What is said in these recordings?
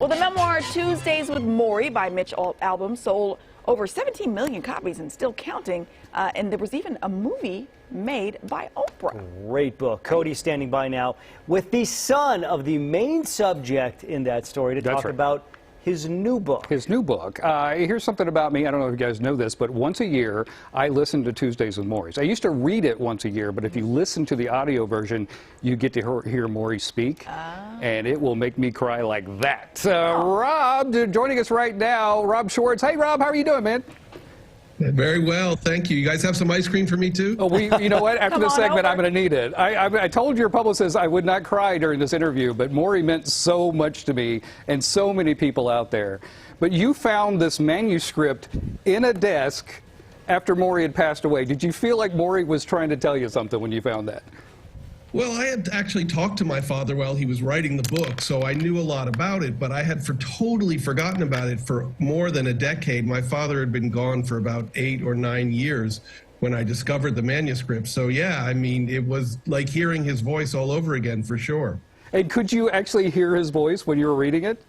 Well, the memoir Tuesdays with Morrie by Mitch Albom sold over 17 million copies and still counting. And there was even a movie made by Oprah. Great book. Cody standing by now with the son of the main subject in that story to talk about his new book. Here's something about me. I don't know if you guys know this, but once a year, I listen to Tuesdays with Morrie. I used to read it once a year, but if you listen to the audio version, you get to hear Morrie speak, and it will make me cry like that. Rob, joining us right now, Rob Schwartz. Hey, Rob, how are you doing, man? Very well, thank you. You guys have some ice cream for me, too? Oh, you know what? After this segment, I'm going to need it. I told your publicist I would not cry during this interview, but Morrie meant so much to me and so many people out there. But you found this manuscript in a desk after Morrie had passed away. Did you feel like Morrie was trying to tell you something when you found that? Well, I had actually talked to my father while he was writing the book, so I knew a lot about it, but I had totally forgotten about it for more than a decade. My father had been gone for about 8 or 9 years when I discovered the manuscript. So, yeah, I mean, it was like hearing his voice all over again, for sure. And could you actually hear his voice when you were reading it?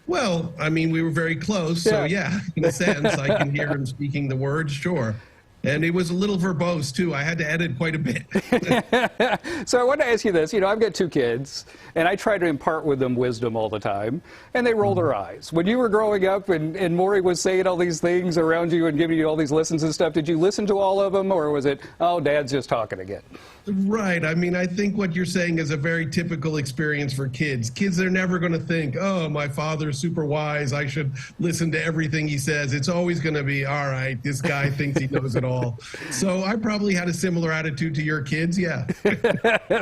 Well, I mean, we were very close, so yeah, in a sense, I can hear him speaking the words, sure. And it was a little verbose, too. I had to edit quite a bit. So I want to ask you this. You know, I've got 2 kids, and I try to impart with them wisdom all the time, and they roll their eyes. When you were growing up and Morrie was saying all these things around you and giving you all these lessons and stuff, did you listen to all of them, or was it, oh, Dad's just talking again? Right. I mean, I think what you're saying is a very typical experience for kids. Kids are never going to think, oh, my father's super wise, I should listen to everything he says. It's always going to be, all right, this guy thinks he knows it all. So I probably had a similar attitude to your kids, yeah.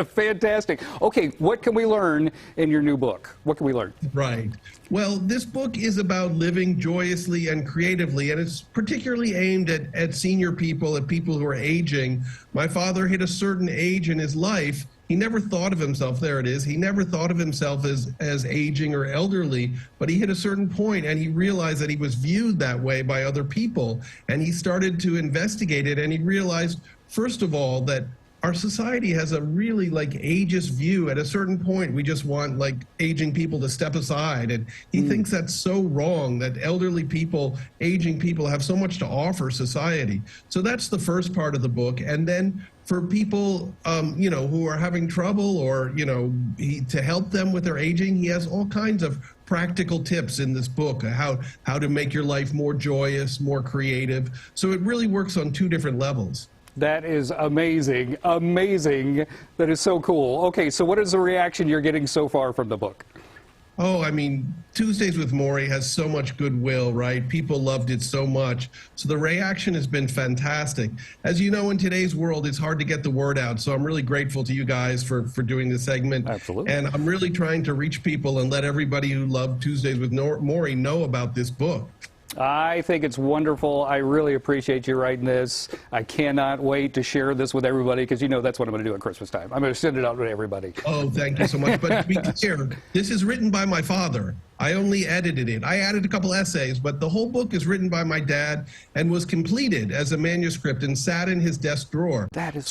Fantastic. Okay, what can we learn in your new book? What can we learn? Right. Well, this book is about living joyously and creatively, and it's particularly aimed at senior people, at people who are aging. My father hit a certain age in his life. He never thought of himself, there it is, he never thought of himself as aging or elderly, but he hit a certain point and he realized that he was viewed that way by other people. And he started to investigate it, and he realized, first of all, that our society has a really ageist view. At a certain point, we just want aging people to step aside. And he thinks that's so wrong, that elderly people, aging people have so much to offer society. So that's the first part of the book. And then for people, who are having trouble or, to help them with their aging, he has all kinds of practical tips in this book, how to make your life more joyous, more creative. So it really works on 2 different levels. That is amazing. Amazing. That is so cool. Okay, so what is the reaction you're getting so far from the book? Oh, I mean, Tuesdays with Morrie has so much goodwill, right? People loved it so much. So the reaction has been fantastic. As you know, in today's world, it's hard to get the word out. So I'm really grateful to you guys for doing this segment. Absolutely. And I'm really trying to reach people and let everybody who loved Tuesdays with Morrie know about this book. I think it's wonderful. I really appreciate you writing this. I cannot wait to share this with everybody because that's what I'm going to do at Christmas time. I'm going to send it out to everybody. Oh, thank you so much. But to be clear, this is written by my father. I only edited it. I added a couple essays, but the whole book is written by my dad and was completed as a manuscript and sat in his desk drawer. That is